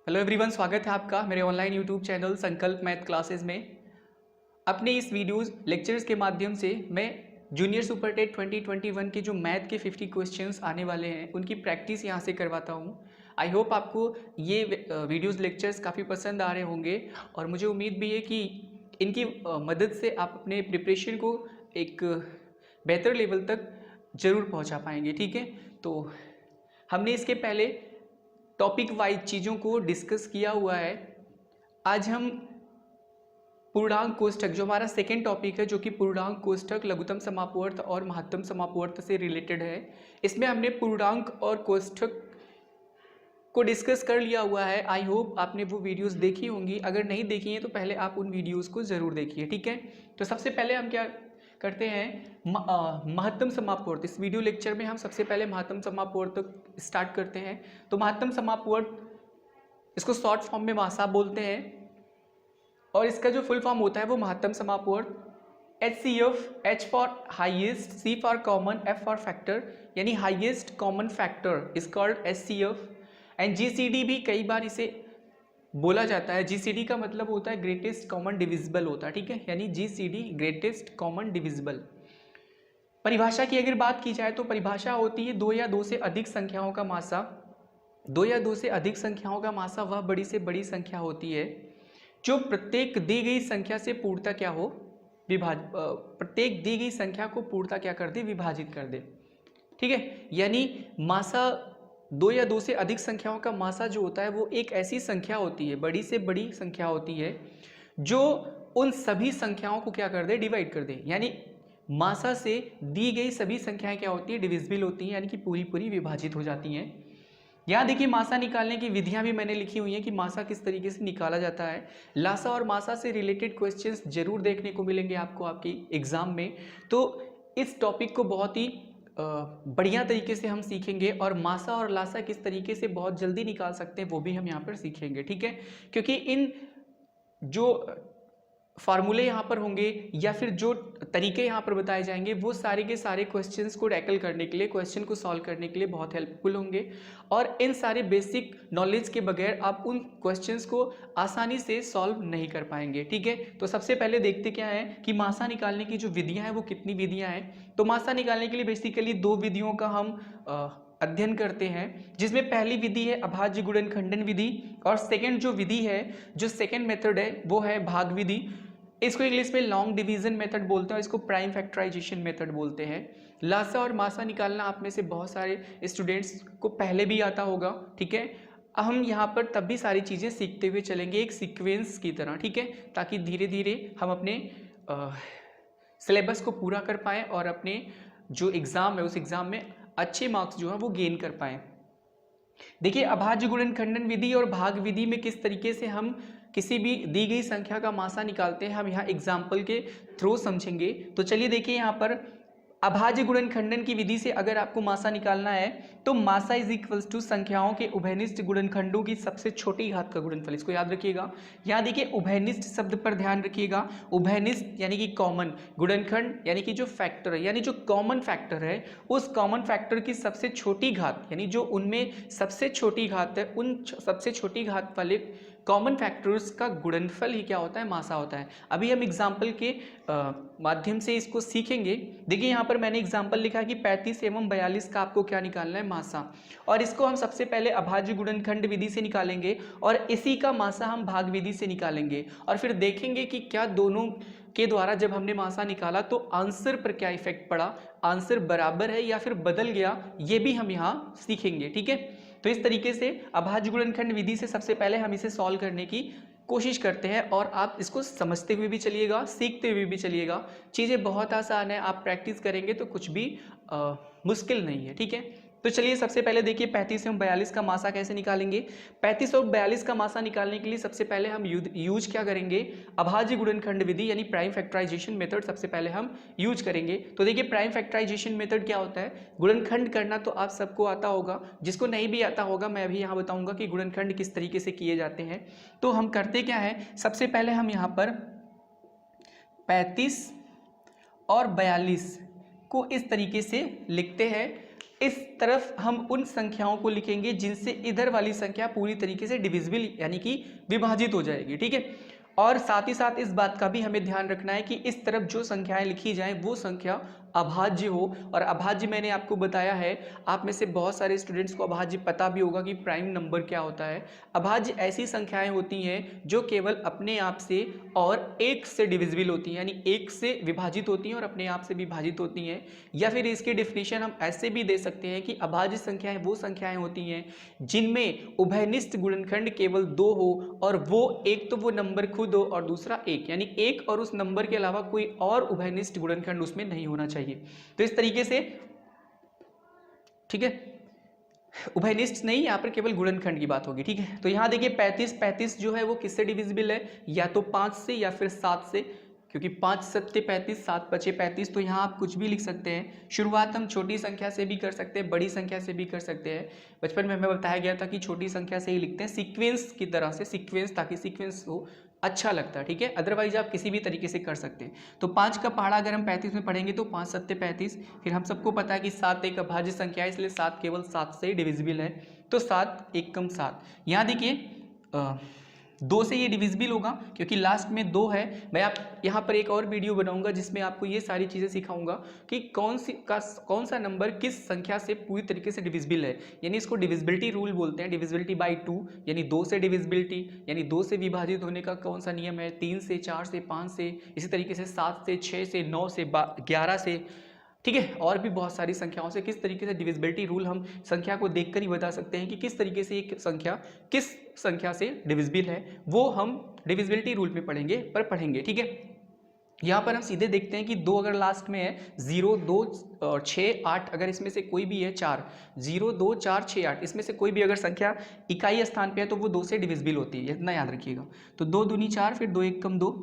Hello everyone, स्वागत है आपका मेरे ऑनलाइन यूट्यूब चैनल संकल्प मैथ क्लासेस में। अपने इस वीडियोस लेक्चर्स के माध्यम से मैं जूनियर सुपर टेट 2021 के जो मैथ के 50 क्वेश्चंस आने वाले हैं उनकी प्रैक्टिस यहाँ से करवाता हूँ। आई होप आपको ये वीडियोस लेक्चर्स काफ़ी पसंद आ रहे होंगे और मुझे उम्मीद भी है कि इनकी मदद से आप अपने प्रिपरेशन को एक बेहतर लेवल तक ज़रूर पहुँचा पाएंगे। ठीक है, तो हमने इसके पहले टॉपिक वाइज चीज़ों को डिस्कस किया हुआ है। आज हम पूर्णांक कोष्ठक, जो हमारा सेकेंड टॉपिक है, जो कि पूर्णांक कोष्ठक, लघुत्तम समापवर्त और महत्तम समापवर्त से रिलेटेड है। इसमें हमने पूर्णांक और कोष्ठक को डिस्कस कर लिया हुआ है। आई होप आपने वो वीडियोस देखी होंगी। अगर नहीं देखी हैं तो पहले आप उन वीडियोस को ज़रूर देखिए। ठीक है, तो सबसे पहले हम क्या करते हैं, महत्तम समापवर्त। इस वीडियो लेक्चर में हम सबसे पहले महत्तम समापवर्त स्टार्ट करते हैं। तो महत्तम समापवर्त, इसको शॉर्ट फॉर्म में मासा बोलते हैं और इसका जो फुल फॉर्म होता है वो महत्तम समापवर्त। HCF, H for highest, C for common, F for factor, यानी highest common factor is called HCF। And GCD भी कई बार इसे बोला जाता है। GCD का मतलब होता है ग्रेटेस्ट कॉमन डिविजिबल होता है। ठीक है, यानी GCD ग्रेटेस्ट कॉमन डिविजिबल। परिभाषा की अगर बात की जाए तो परिभाषा होती है दो या दो से अधिक संख्याओं का मासा। दो या दो से अधिक संख्याओं का मासा वह बड़ी से बड़ी संख्या होती है जो प्रत्येक दी गई संख्या से पूर्णतः क्या हो, प्रत्येक दी गई संख्या को पूर्णतः क्या कर दे, विभाजित कर दे। ठीक है, यानी मासा, दो या दो से अधिक संख्याओं का मासा जो होता है वो एक ऐसी संख्या होती है, बड़ी से बड़ी संख्या होती है जो उन सभी संख्याओं को क्या कर दे, डिवाइड कर दे। यानी मासा से दी गई सभी संख्याएं क्या होती है, डिविजिबल होती हैं, यानी कि पूरी पूरी विभाजित हो जाती हैं। यहाँ देखिए मासा निकालने की विधियां भी मैंने लिखी हुई हैं कि मासा किस तरीके से निकाला जाता है। लासा और मासा से रिलेटेड क्वेश्चंस जरूर देखने को मिलेंगे आपको आपकी एग्जाम में। तो इस टॉपिक को बहुत ही बढ़िया तरीके से हम सीखेंगे और मासा और लासा किस तरीके से बहुत जल्दी निकाल सकते हैं वो भी हम यहाँ पर सीखेंगे। ठीक है, क्योंकि इन जो फार्मूले यहाँ पर होंगे या फिर जो तरीके यहाँ पर बताए जाएंगे वो सारे के सारे क्वेश्चंस को टैकल करने के लिए, क्वेश्चन को सॉल्व करने के लिए बहुत हेल्पफुल होंगे। और इन सारे बेसिक नॉलेज के बगैर आप उन क्वेश्चंस को आसानी से सॉल्व नहीं कर पाएंगे। ठीक है, तो सबसे पहले देखते क्या है कि मासा निकालने की जो विधियाँ हैं वो कितनी विधियाँ हैं। तो मासा निकालने के लिए बेसिकली दो विधियों का हम अध्ययन करते हैं, जिसमें पहली विधि है अभाज्य गुणनखंडन विधि और सेकंड जो विधि है, जो सेकंड मेथड है वो है भाग विधि। इसको इंग्लिश में लॉन्ग डिवीजन मेथड बोलते हैं, इसको प्राइम फैक्टराइजेशन मेथड बोलते हैं। लासा और मासा निकालना आप में से बहुत सारे स्टूडेंट्स को पहले भी आता होगा। ठीक है, हम यहाँ पर तब भी सारी चीज़ें सीखते हुए चलेंगे एक सीक्वेंस की तरह। ठीक है, ताकि धीरे धीरे हम अपने सिलेबस को पूरा कर पाएँ और अपने जो एग्ज़ाम है उस एग्ज़ाम में अच्छे मार्क्स जो है वो गेन कर पाएँ। देखिए अभाज्य गुणनखंडन विधि और भाग विधि में किस तरीके से हम किसी भी दी गई संख्या का मासा निकालते हैं हम यहाँ एग्जाम्पल के थ्रू समझेंगे। तो चलिए देखिए यहाँ पर अभाज्य गुणनखंडन की विधि से अगर आपको मासा निकालना है तो मासा इज इक्वल्स टू संख्याओं के उभयनिष्ठ गुणनखंडों की सबसे छोटी घात का गुणनफल। इसको याद रखिएगा। यहाँ देखिए उभयनिष्ठ शब्द पर ध्यान रखिएगा। उभयनिष्ठ यानी कि कॉमन, गुणनखंड यानी कि जो फैक्टर है, यानी जो कॉमन फैक्टर है उस कॉमन फैक्टर की सबसे छोटी घात, यानी जो उनमें सबसे छोटी घात है उन सबसे छोटी घात वाले कॉमन फैक्टर्स का गुणनफल ही क्या होता है, मासा होता है। अभी हम एग्जाम्पल के माध्यम से इसको सीखेंगे। देखिए यहाँ पर मैंने एग्जाम्पल लिखा है कि 35 एवं 42 का आपको क्या निकालना है, मासा। और इसको हम सबसे पहले अभाज्य गुणनखंड विधि से निकालेंगे और इसी का मासा हम भाग विधि से निकालेंगे और फिर देखेंगे कि क्या दोनों के द्वारा जब हमने मासा निकाला तो आंसर पर क्या इफेक्ट पड़ा, आंसर बराबर है या फिर बदल गया, ये भी हम यहाँ सीखेंगे। ठीक है, तो इस तरीके से अभाज्य गुणनखंड विधि से सबसे पहले हम इसे सॉल्व करने की कोशिश करते हैं और आप इसको समझते हुए भी चलिएगा, सीखते हुए भी चलिएगा। चीज़ें बहुत आसान है, आप प्रैक्टिस करेंगे तो कुछ भी मुश्किल नहीं है। ठीक है, तो चलिए सबसे पहले देखिए 35 एवं 42 का मासा कैसे निकालेंगे। 35 और 42 का मासा निकालने के लिए सबसे पहले हम यूज क्या करेंगे, अभाज्य गुणनखंड विधि यानी प्राइम फैक्टराइजेशन मेथड सबसे पहले हम यूज करेंगे। तो देखिए प्राइम फैक्टराइजेशन मेथड क्या होता है, गुणनखंड करना तो आप सबको आता होगा, जिसको नहीं भी आता होगा मैं अभी यहाँ बताऊंगा कि गुणनखंड किस तरीके से किए जाते हैं। तो हम करते क्या है, सबसे पहले हम यहाँ पर 35 और 42 को इस तरीके से लिखते हैं। इस तरफ हम उन संख्याओं को लिखेंगे जिनसे इधर वाली संख्या पूरी तरीके से डिविजिबल यानी कि विभाजित हो जाएगी, ठीक है। और साथ ही साथ इस बात का भी हमें ध्यान रखना है कि इस तरफ जो संख्याएं लिखी जाएं वो संख्या अभाज्य हो। और अभाज्य मैंने आपको बताया है, आप में से बहुत सारे स्टूडेंट्स को अभाज्य पता भी होगा कि प्राइम नंबर क्या होता है। अभाज्य ऐसी संख्याएं होती हैं जो केवल अपने आप से और एक से डिविजिबल होती हैं, यानी एक से विभाजित होती हैं और अपने आप से विभाजित होती हैं। या फिर इसकी डिफिनेशन हम ऐसे भी दे सकते हैं कि अभाज्य संख्याएं वो संख्याएं होती हैं जिनमें उभयनिष्ठ गुणनखंड केवल 2 हो और वो एक तो वो नंबर खुद हो और दूसरा एक, यानी एक और उस नंबर के अलावा कोई और उभयनिष्ठ गुणनखंड उसमें नहीं होना चाहिए। तो इस तरीके से, ठीक है, उभयनिष्ठ नहीं, यहां पर केवल गुणनखंड की बात होगी, ठीक है। तो यहां देखिए 35 जो है वो किससे डिविजिबल है, या तो 5 से या फिर 7 से, क्योंकि 5 सत्ते 35, 7 पचे 35। तो यहाँ आप कुछ भी लिख सकते हैं। शुरुआत हम छोटी संख्या से भी कर सकते हैं, बड़ी संख्या से भी कर सकते हैं। बचपन में हमें बताया गया था कि छोटी संख्या से ही लिखते हैं, सीक्वेंस की तरह से, सीक्वेंस, ताकि सीक्वेंस हो अच्छा लगता है, ठीक है। अदरवाइज आप किसी भी तरीके से कर सकते हैं। तो 5 का पहाड़ा अगर हम 35 में पढ़ेंगे तो 5 सत्ते 35। फिर हम सबको पता है कि 7 एक अभाज्य संख्या है, इसलिए 7 केवल 7 से डिविजिबल है, तो 7 एक कम 7। यहाँ देखिए 2 से ये डिविजिबल होगा क्योंकि लास्ट में 2 है। मैं आप यहाँ पर एक और वीडियो बनाऊंगा जिसमें आपको ये सारी चीज़ें सिखाऊंगा कि कौन सा नंबर किस संख्या से पूरी तरीके से डिविजिबल है, यानी इसको डिविजिबिलिटी रूल बोलते हैं, डिविजिबिलिटी बाय 2, यानी 2 से डिविजिबिलिटी, यानी 2 से विभाजित होने का कौन सा नियम है, 3 से, 4 से, 5 से, इसी तरीके से 7 से, 6 से, 9 से, 11 से, ठीक है। और भी बहुत सारी संख्याओं से किस तरीके से डिविजिबिलिटी रूल हम संख्या को देखकर ही बता सकते हैं कि किस तरीके से एक संख्या किस संख्या से डिविजिबल है, वो हम डिविजिबिलिटी रूल में पढ़ेंगे, ठीक है। यहाँ पर हम सीधे देखते हैं कि 2 अगर लास्ट में है, 0, 2 और 6, 8, अगर इसमें से कोई भी है 4, 0, 2, 4, 6, 8, इसमें से कोई भी अगर संख्या इकाई स्थान पे है तो वो 2 से डिविजिबल होती है, इतना याद रखिएगा। तो 2 दूनी 4, फिर 2 एक कम 2।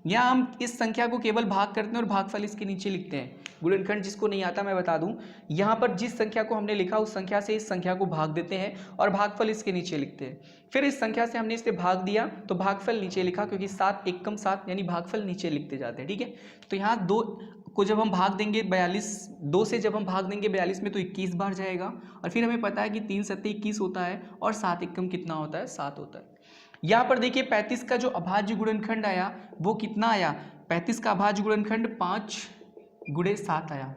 यहाँ हम इस संख्या को केवल भाग करते हैं और भागफल इसके नीचे लिखते हैं। गुणनखंड जिसको नहीं आता मैं बता दूं, यहाँ पर जिस संख्या को हमने लिखा उस संख्या से इस संख्या को भाग देते हैं और भागफल इसके नीचे लिखते हैं। फिर इस संख्या से हमने इसे भाग दिया तो भागफल नीचे लिखा, क्योंकि 7 एक कम 7, यानी भागफल नीचे लिखते जाते हैं, ठीक है। तो यहाँ 2 को जब हम भाग देंगे 42, 2 से जब हम भाग देंगे 42 में तो 21 बार जाएगा। और फिर हमें पता है कि 3 सत्ते 21 होता है और 7 एक कम कितना होता है, 7 होता है। यहाँ पर देखिए 35 का जो अभाज्य गुणनखंड आया वो कितना आया, 35 का अभाज्य गुणनखंड 5 गुणे 7 आया।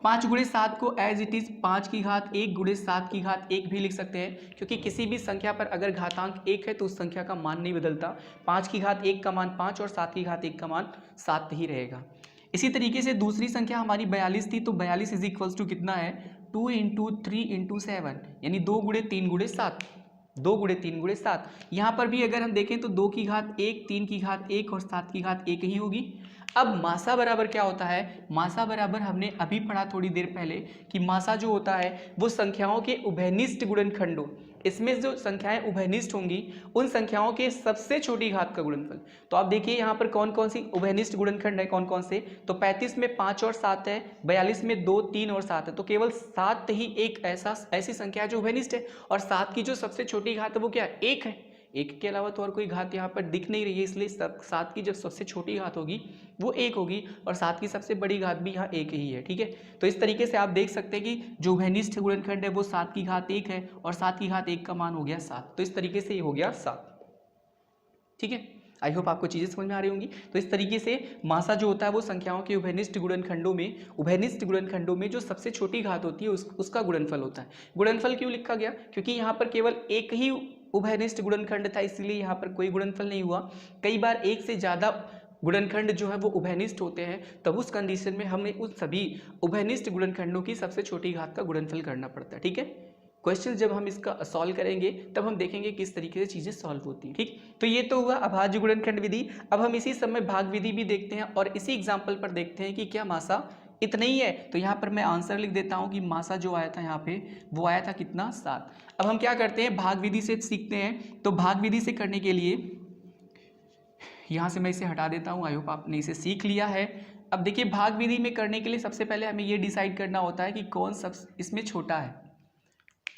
5 गुणे 7 को एज इट इज 5 की घात 1 गुणे 7 की घात 1 भी लिख सकते हैं, क्योंकि किसी भी संख्या पर अगर घातांक 1 है तो उस संख्या का मान नहीं बदलता। 5 की घात 1 का मान 5 और 7 की घात 1 का मान 7 ही रहेगा। इसी तरीके से दूसरी संख्या हमारी 42 थी, तो 42 इज इक्वल्स टू कितना है, 2 × 3 × 7, यानी 2 गुणे 3 गुणे 7, 2 गुणे 3 गुणे 7। यहाँ पर भी अगर हम देखें तो 2 की घात 1, 3 की घात 1 और 7 की घात 1 ही होगी। अब मासा बराबर क्या होता है, मासा बराबर हमने अभी पढ़ा थोड़ी देर पहले कि मासा जो होता है वो संख्याओं के उभयनिष्ठ गुणनखंडों, इसमें जो संख्याएं उभयनिष्ठ होंगी उन संख्याओं के सबसे छोटी घात का गुणनफल। तो आप देखिए यहाँ पर कौन कौन सी उभयनिष्ठ गुणनखंड है, कौन कौन से, तो 35 में 5 और 7 है, 42 में 2, 3 और 7 है, तो केवल 7 ही एक ऐसी संख्या है जो उभयनिष्ठ है। और 7 की जो सबसे छोटी घात है वो क्या है, 1 है। 1 के अलावा तो और कोई घात यहाँ पर दिख नहीं रही है, इसलिए 7 की जब सबसे छोटी घात होगी वो 1 होगी और 7 की सबसे बड़ी घात भी यहाँ 1 ही है, ठीक है। तो इस तरीके से आप देख सकते हैं कि जो उभयनिष्ठ गुणनखंड है वो 7 की घात 1 है और 7 की घात 1 का मान हो गया 7। तो इस तरीके से ये हो गया 7, ठीक है। आई होप आपको चीज़ें समझ में आ रही होंगी। तो इस तरीके से मासा जो होता है वो संख्याओं के उभयनिष्ठ गुणनखंडों में जो सबसे छोटी घात होती है उसका गुणनफल होता है। गुणनफल क्यों लिखा गया, क्योंकि यहाँ पर केवल एक ही उभयनिष्ठ गुणनखंड था, इसलिए यहाँ पर कोई गुणनफल नहीं हुआ। कई बार एक से ज़्यादा गुणनखंड जो है वो उभयनिष्ठ होते हैं, तब उस कंडीशन में हमें उस सभी उभयनिष्ठ गुणनखंडों की सबसे छोटी घात का गुणनफल करना पड़ता है, ठीक है। क्वेश्चन जब हम इसका सॉल्व करेंगे तब हम देखेंगे किस तरीके से चीज़ें सॉल्व होती हैं, ठीक। तो ये तो हुआ अभाज्य गुणनखंड विधि। अब हम इसी समय भाग विधि भी देखते हैं और इसी एग्जाम्पल पर देखते हैं कि क्या मासा इतना ही है। तो यहाँ पर मैं आंसर लिख देता हूँ कि मासा जो आया था यहाँ पे वो आया था कितना, 7। अब हम क्या करते हैं, भाग विधि से सीखते हैं। तो भाग विधि से करने के लिए यहाँ से मैं इसे हटा देता हूँ, आई होप आपने इसे सीख लिया है। अब देखिए भाग विधि में करने के लिए सबसे पहले हमें ये डिसाइड करना होता है कि कौन सब इसमें छोटा है।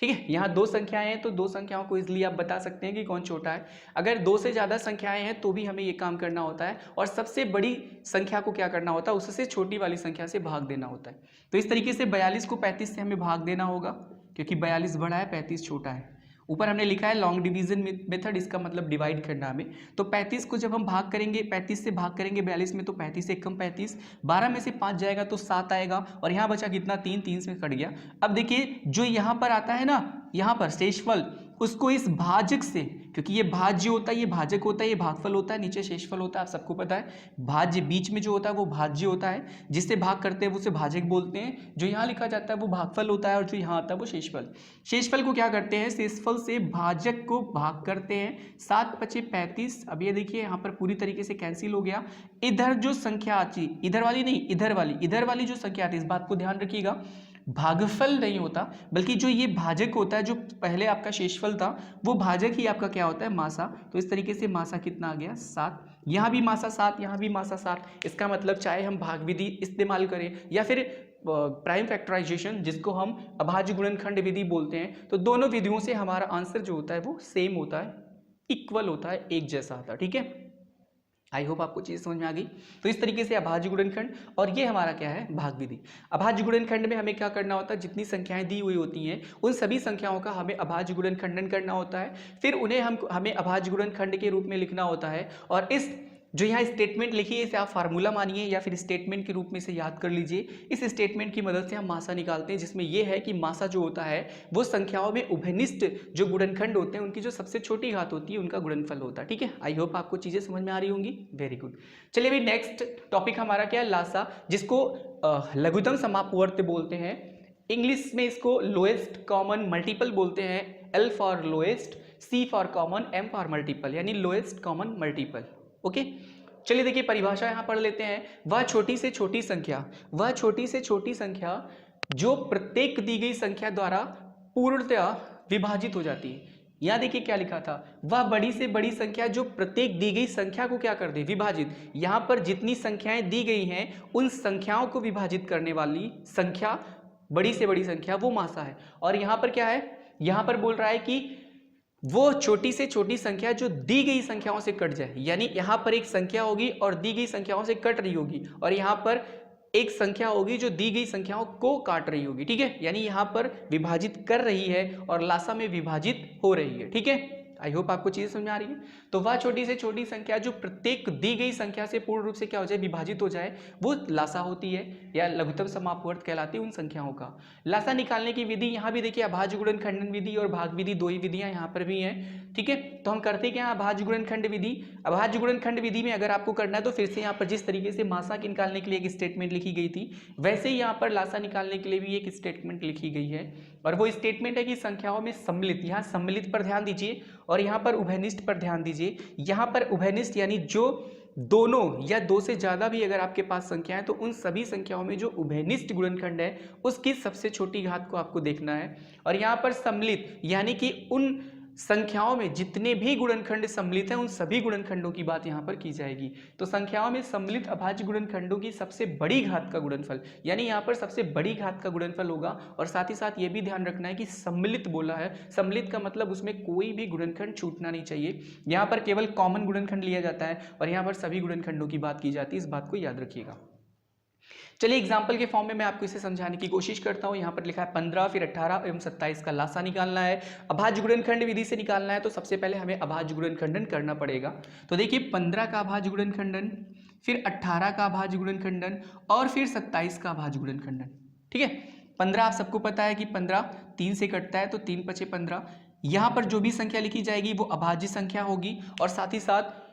ठीक है, यहाँ दो संख्याएं हैं तो दो संख्याओं को इसलिए आप बता सकते हैं कि कौन छोटा है। अगर दो से ज़्यादा संख्याएं हैं तो भी हमें ये काम करना होता है, और सबसे बड़ी संख्या को क्या करना होता है, उससे छोटी वाली संख्या से भाग देना होता है। तो इस तरीके से 42 को 35 से हमें भाग देना होगा, क्योंकि 42 बड़ा है 35 छोटा है। ऊपर हमने लिखा है लॉन्ग डिवीजन मेथड, इसका मतलब डिवाइड करना हमें। तो 35 को जब हम भाग करेंगे, 35 से भाग करेंगे 42 में, तो 35 से कम 35, 12 में से 5 जाएगा तो 7 आएगा, और यहाँ बचा कितना 3, 3 से कट गया। अब देखिए जो यहाँ पर आता है ना, यहाँ पर शेषफल, उसको इस भाजक से, क्योंकि ये भाज्य होता है, ये भाजक होता है, ये भागफल होता है, नीचे शेषफल होता है, आप सबको पता है। भाज्य बीच में जो होता है वो भाज्य होता है, जिससे भाग करते हैं वो उसे भाजक बोलते हैं। जो यहाँ लिखा जाता है वो भागफल होता है, और जो यहाँ आता है वो शेषफल। शेषफल को क्या करते हैं, शेषफल से भाजक को भाग करते हैं। 7 × 5 = 35। अब ये देखिए यहाँ पर पूरी तरीके से कैंसिल हो गया। इधर जो संख्या आती, इधर वाली नहीं, इधर वाली जो संख्या आती है, इस बात को ध्यान रखिएगा, भागफल नहीं होता, बल्कि जो ये भाजक होता है, जो पहले आपका शेषफल था वो भाजक ही आपका क्या होता है, मासा। तो इस तरीके से मासा कितना आ गया, 7। यहाँ भी मासा 7, यहाँ भी मासा 7। इसका मतलब चाहे हम भाग विधि इस्तेमाल करें या फिर प्राइम फैक्टराइजेशन, जिसको हम अभाज्य गुणनखंड विधि बोलते हैं, तो दोनों विधियों से हमारा आंसर जो होता है वो सेम होता है, इक्वल होता है, एक जैसा होता है। ठीक है, आई होप आपको चीज़ समझ में आ गई। तो इस तरीके से अभाज्य गुणनखंड, और ये हमारा क्या है, भाग विधि। अभाज्य गुणनखंड में हमें क्या करना होता है, जितनी संख्याएं दी हुई होती हैं उन सभी संख्याओं का हमें अभाज्य गुणनखंडन करना होता है, फिर उन्हें हमें अभाज्य गुणनखंड के रूप में लिखना होता है। और इस जो यहाँ स्टेटमेंट लिखी है इसे आप फार्मूला मानिए या फिर स्टेटमेंट के रूप में इसे याद कर लीजिए। इस स्टेटमेंट की मदद से हम मासा निकालते हैं, जिसमें यह है कि मासा जो होता है वो संख्याओं में उभयनिष्ठ जो गुणनखंड होते हैं उनकी जो सबसे छोटी घात होती है उनका गुणनफल होता है। ठीक है, आई होप आपको चीज़ें समझ में आ रही होंगी। Very good. चलिए अभी नेक्स्ट टॉपिक हमारा क्या है, लासा, जिसको लघुत्तम समापवर्त बोलते हैं। इंग्लिश में इसको लोएस्ट कॉमन मल्टीपल बोलते हैं। L for lowest, C for common, M for multiple, यानी लोएस्ट कॉमन मल्टीपल। ओके, चलिए देखिए परिभाषा यहां पढ़ लेते हैं। वह छोटी से छोटी संख्या, वह छोटी से छोटी संख्या जो प्रत्येक दी गई संख्या द्वारा पूर्णतया विभाजित हो जाती है। यहां देखिए क्या लिखा था, वह बड़ी से बड़ी संख्या जो प्रत्येक दी गई संख्या को क्या कर दे, विभाजित। यहां पर जितनी संख्याएं दी गई हैं उन संख्याओं को विभाजित करने वाली संख्या, बड़ी से बड़ी संख्या, वो मासा है। और यहां पर क्या है, यहां पर बोल रहा है कि वो छोटी से छोटी संख्या जो दी गई संख्याओं से कट जाए, यानी यहां पर एक संख्या होगी और दी गई संख्याओं से कट रही होगी, और यहां पर एक संख्या होगी जो दी गई संख्याओं को काट रही होगी। ठीक है, यानी यहां पर विभाजित कर रही है और लासा में विभाजित हो रही है। ठीक है, आई होप आपको चीज़ समझ आ रही है। तो वह छोटी से छोटी संख्या जो प्रत्येक दी गई संख्या से पूर्ण रूप से क्या हो जाए, विभाजित हो जाए, वो लासा होती है या लघुत्तम समापवर्त कहलाती है उन संख्याओं का। लासा निकालने की विधि यहाँ भी देखिए, अभाज्य गुणनखंडन विधि और भाग विधि, दो ही विधियां यहाँ पर भी हैं। ठीक है, तो हम करते क्या, अभाज्य गुणनखंड विधि। अभाज्य गुणनखंड विधि में अगर आपको करना है तो फिर से यहाँ पर जिस तरीके से मासा निकालने के लिए एक स्टेटमेंट लिखी गई थी, वैसे ही यहाँ पर लासा निकालने के लिए भी एक स्टेटमेंट लिखी गई है, और वो स्टेटमेंट है कि संख्याओं में सम्मिलित, यहाँ सम्मिलित पर ध्यान दीजिए और यहाँ पर उभयनिष्ठ पर ध्यान दीजिए। यहाँ पर उभयनिष्ठ यानी जो दोनों या दो से ज्यादा भी अगर आपके पास संख्या है तो उन सभी संख्याओं में जो उभयनिष्ठ गुणनखंड है उसकी सबसे छोटी घात को आपको देखना है। और यहाँ पर सम्मिलित यानी कि उन संख्याओं में जितने भी गुणनखंड सम्मिलित हैं उन सभी गुणनखंडों की बात यहाँ पर की जाएगी। तो संख्याओं में सम्मिलित अभाज्य गुणनखंडों की सबसे बड़ी घात का गुणनफल, यानी यहाँ पर सबसे बड़ी घात का गुणनफल होगा। और साथ ही साथ ये भी ध्यान रखना है कि सम्मिलित बोला है, सम्मिलित का मतलब उसमें कोई भी गुणनखंड छूटना नहीं चाहिए। यहाँ पर केवल कॉमन गुणनखंड लिया जाता है और यहाँ पर सभी गुणनखंडों की बात की जाती है, इस बात को याद रखिएगा। चलिए एग्जाम्पल के फॉर्म में मैं आपको इसे समझाने की कोशिश करता हूं। यहाँ पर लिखा है 15, फिर 18 एवं 27 का लासा निकालना है, अभाज्य गुणनखंड विधि से निकालना है। तो सबसे पहले हमें अभाज्य गुणनखंडन करना पड़ेगा। तो देखिए 15 का अभाज्य गुणनखंडन, फिर 18 का अभाज्य गुणनखंडन और फिर 27 का अभाज्य गुणनखंडन। ठीक है, 15 आप सबको पता है कि 15 3 से कटता है, तो 3 × 5 = 15। यहाँ पर जो भी संख्या लिखी जाएगी वो अभाज्य संख्या होगी और साथ ही साथ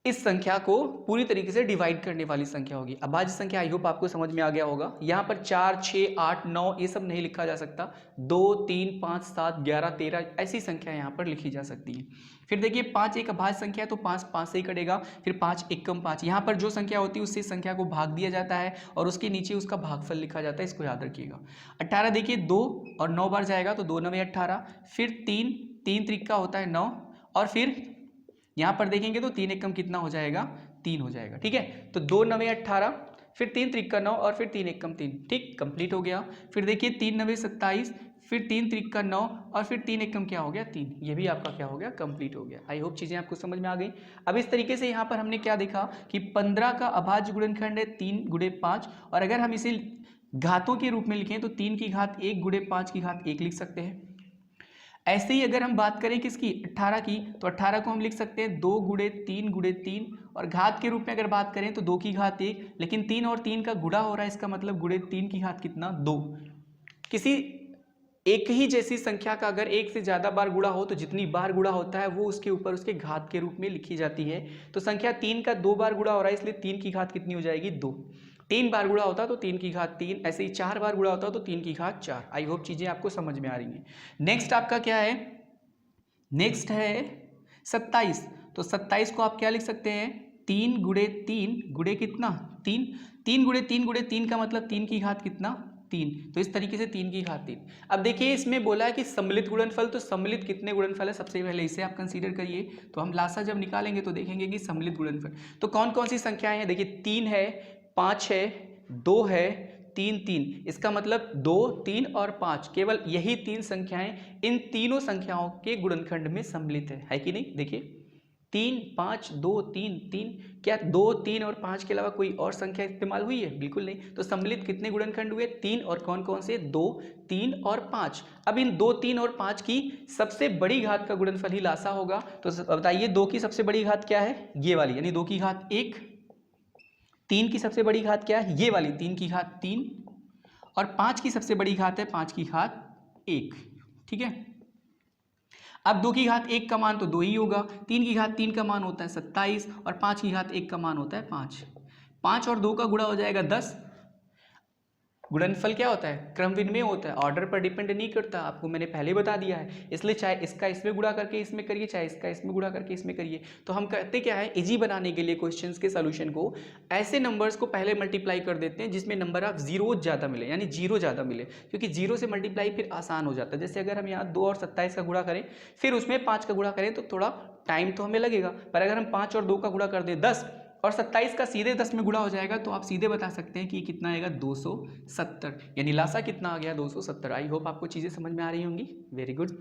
इस संख्या को पूरी तरीके से डिवाइड करने वाली संख्या होगी। अभाज्य संख्या आई होप आपको समझ में आ गया होगा। यहाँ पर 4, 6, 8, 9 ये सब नहीं लिखा जा सकता, 2, 3, 5, 7, 11, 13 ऐसी संख्या यहाँ पर लिखी जा सकती है। फिर देखिए 5 एक अभाज्य संख्या है तो 5 5 से ही कटेगा, फिर 5 × 1 = 5। यहाँ पर जो संख्या होती है उससे संख्या को भाग दिया जाता है और उसके नीचे उसका भागफल लिखा जाता है, इसको याद रखिएगा। 18 देखिए 2 और 9 बार जाएगा तो 2 × 9 = 18, फिर 3 3 त्रिक का होता है 9, और फिर यहाँ पर देखेंगे तो 3 × 1 = कितना हो जाएगा, 3 हो जाएगा। ठीक है, तो 2 × 9 = 18, फिर 3 त्रिक 9 और फिर 3 एकम 3, ठीक, कंप्लीट हो गया। फिर देखिए 3 9 27, फिर 3 त्रिक 9 और फिर 3 एकम क्या हो गया 3, ये भी आपका क्या हो गया कंप्लीट हो गया। आई होप चीज़ें आपको समझ में आ गई। अब इस तरीके से यहाँ पर हमने क्या देखा कि 15 का अभाज्य गुणनखंड है 3 × 5, और अगर हम इसे घातों के रूप में लिखें तो 3 की घात 1 × 5 की घात 1 लिख सकते हैं। ऐसे ही अगर हम बात करें किसकी 18 की, तो 18 को हम लिख सकते हैं 2 × 3 × 3, और घात के रूप में अगर बात करें तो 2 की घात 1, लेकिन 3 और 3 का गुणा हो रहा है, इसका मतलब गुणे 3 की घात कितना 2। किसी एक ही जैसी संख्या का अगर एक से ज़्यादा बार गुणा हो तो जितनी बार गुणा होता है वो उसके ऊपर उसके घात के रूप में लिखी जाती है। तो संख्या 3 का 2 बार गुणा हो रहा है, इसलिए 3 की घात कितनी हो जाएगी 2। 3 बार गुणा होता तो 3 की घात 3, ऐसे ही 4 बार गुणा होता तो 3 की घात 4। आई होप चीज़ें आपको समझ में आ रही हैं। नेक्स्ट आपका क्या है, नेक्स्ट है 27। तो 27 को आप क्या लिख सकते हैं 3 × 3 गुणे कितना 3, 3 × 3 × 3 का मतलब 3 की घात कितना 3, तो इस तरीके से 3 की घात 3। अब देखिए इसमें बोला है कि सम्मिलित गुणनफल, तो सम्मिलित कितने गुणनफल है, सबसे पहले इसे आप कंसीडर करिए। तो हम लासा जब निकालेंगे तो देखेंगे कि सम्मिलित गुणनफल तो कौन कौन सी संख्याएं हैं। देखिए 3 है, 5 है, 2 है, 3 3, इसका मतलब 2 3 और 5, केवल यही 3 संख्याएं इन तीनों संख्याओं के गुणनखंड में सम्मिलित है कि नहीं। देखिए 3 5 2 3 3, क्या 2 3 और 5 के अलावा कोई और संख्या इस्तेमाल हुई है, बिल्कुल नहीं। तो सम्मिलित कितने गुणनखंड हुए 3, और कौन कौन से 2 3 और 5। अब इन 2 3 और 5 की सबसे बड़ी घात का गुणनफल ही लासा होगा। तो बताइए 2 की सबसे बड़ी घात क्या है, ये वाली, यानी 2 की घात 1। 3 की सबसे बड़ी घात क्या है, ये वाली 3 की घात 3, और 5 की सबसे बड़ी घात है 5 की घात 1, ठीक है। अब 2 की घात 1 का मान तो 2 ही होगा, 3 की घात 3 का मान होता है 27, और 5 की घात 1 का मान होता है 5। 5 और 2 का गुणा हो जाएगा 10। गुणनफल क्या होता है, क्रमविनिमय होता है, ऑर्डर पर डिपेंड नहीं करता, आपको मैंने पहले बता दिया है। इसलिए चाहे इसका इसमें गुणा करके इसमें करिए, चाहे इसका इसमें गुणा करके इसमें करिए। तो हम करते क्या है, इजी बनाने के लिए क्वेश्चंस के सॉल्यूशन को ऐसे नंबर्स को पहले मल्टीप्लाई कर देते हैं जिसमें नंबर ऑफ जीरो ज़्यादा मिले, यानी जीरो ज़्यादा मिले, क्योंकि जीरो से मल्टीप्लाई फिर आसान हो जाता है। जैसे अगर हम यहाँ 2 और 27 का गुणा करें, फिर उसमें 5 का गुणा करें तो थोड़ा टाइम तो हमें लगेगा, पर अगर हम 5 और 2 का गुणा कर दें 10, और 27 का सीधे 10 में गुणा हो जाएगा, तो आप सीधे बता सकते हैं कि कितना आएगा 270, यानी लासा कितना आ गया 270। आई होप आपको चीज़ें समझ में आ रही होंगी, वेरी गुड।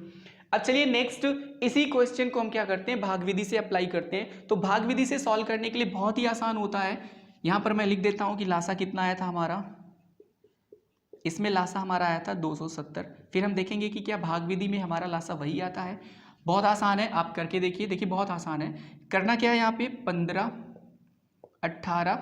अब चलिए नेक्स्ट इसी क्वेश्चन को हम क्या करते हैं, भाग विधि से अप्लाई करते हैं। तो भाग विधि से सॉल्व करने के लिए बहुत ही आसान होता है। यहाँ पर मैं लिख देता हूँ कि लासा कितना आया था हमारा, इसमें लासा हमारा आया था 270। फिर हम देखेंगे कि क्या भाग विधि में हमारा लासा वही आता है। बहुत आसान है, आप करके देखिए, देखिए बहुत आसान है। करना क्या है, यहाँ पे 15 18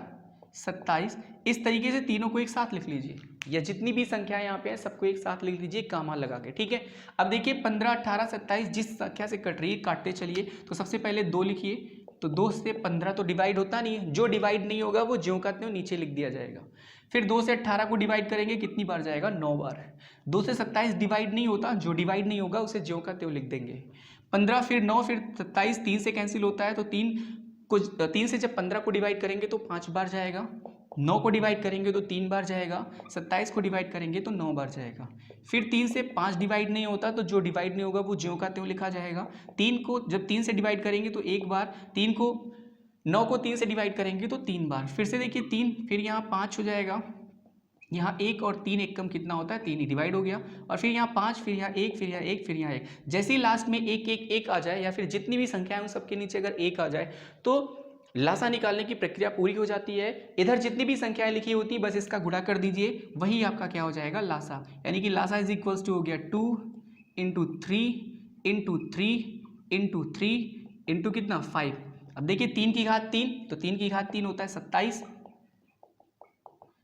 27 इस तरीके से तीनों को एक साथ लिख लीजिए, या जितनी भी संख्याएं यहाँ पे हैं सबको एक साथ लिख लीजिए कामा लगा के, ठीक है। अब देखिए 15 18 27 जिस संख्या से कट रही है काटते चलिए। तो सबसे पहले 2 लिखिए, तो 2 से 15 तो डिवाइड होता नहीं है, जो डिवाइड नहीं होगा वो ज्यों का त्यों नीचे लिख दिया जाएगा। फिर 2 से 18 को डिवाइड करेंगे, कितनी बार जाएगा 9 बार। 2 से 27 डिवाइड नहीं होता, जो डिवाइड नहीं होगा उसे ज्यों का त्यों लिख देंगे। 15 फिर 9 फिर 27, 3 से कैंसिल होता है, तो 3 से जब 15 को डिवाइड करेंगे तो 5 बार जाएगा, 9 को डिवाइड करेंगे तो 3 बार जाएगा, 27 को डिवाइड करेंगे तो 9 बार जाएगा। फिर 3 से 5 डिवाइड नहीं होता, तो जो डिवाइड नहीं होगा वो ज्यों का त्यों लिखा जाएगा। 3 को जब 3 से डिवाइड करेंगे तो 1 बार, 9 को 3 से डिवाइड करेंगे तो 3 बार। फिर से देखिए 3, फिर यहाँ 5 हो जाएगा, यहाँ 1 और 3 एक कम कितना होता है 3 ही, डिवाइड हो गया। और फिर यहाँ 5, फिर यहाँ 1, फिर यहाँ 1, फिर यहाँ 1। जैसे ही लास्ट में 1 1 1 आ जाए, या फिर जितनी भी संख्या है उन सबके नीचे अगर 1 आ जाए, तो लासा निकालने की प्रक्रिया पूरी हो जाती है। इधर जितनी भी संख्याएं लिखी होती है बस इसका गुणा कर दीजिए, वही आपका क्या हो जाएगा लासा। यानी कि लासा इज इक्वल्स टू हो गया 2 × 3 × 3 × 3 × कितना 5। अब देखिए 3 की घात 3, तो 3 की घात 3 होता है 27।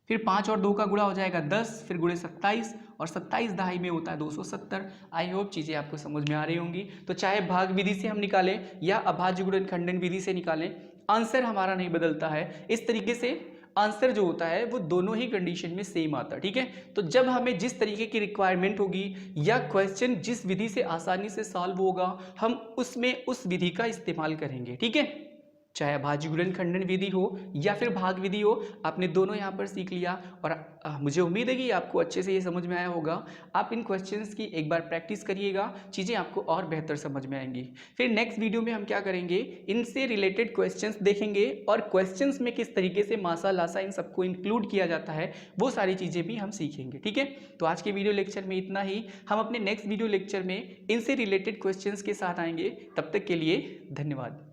फिर 5 और 2 का गुणा हो जाएगा 10, फिर गुणे 27, और 27 दहाई में होता है 270। आई होप चीज़ें आपको समझ में आ रही होंगी। तो चाहे भाग विधि से हम निकालें या अभाज्य गुणनखंडन विधि से निकालें, आंसर हमारा नहीं बदलता है। इस तरीके से आंसर जो होता है वो दोनों ही कंडीशन में सेम आता है, ठीक है। तो जब हमें जिस तरीके की रिक्वायरमेंट होगी या क्वेश्चन जिस विधि से आसानी से सॉल्व होगा, हम उसमें उस विधि का इस्तेमाल करेंगे, ठीक है। चाहे अभाज्य गुणनखंडन विधि हो या फिर भाग विधि हो, आपने दोनों यहाँ पर सीख लिया। और मुझे उम्मीद है कि आपको अच्छे से ये समझ में आया होगा। आप इन क्वेश्चंस की एक बार प्रैक्टिस करिएगा, चीज़ें आपको और बेहतर समझ में आएंगी। फिर नेक्स्ट वीडियो में हम क्या करेंगे, इनसे रिलेटेड क्वेश्चंस देखेंगे और क्वेश्चंस में किस तरीके से मासा लासा इन सबको इंक्लूड किया जाता है, वो सारी चीज़ें भी हम सीखेंगे। ठीक है, तो आज के वीडियो लेक्चर में इतना ही। हम अपने नेक्स्ट वीडियो लेक्चर में इनसे रिलेटेड क्वेश्चंस के साथ आएंगे। तब तक के लिए धन्यवाद।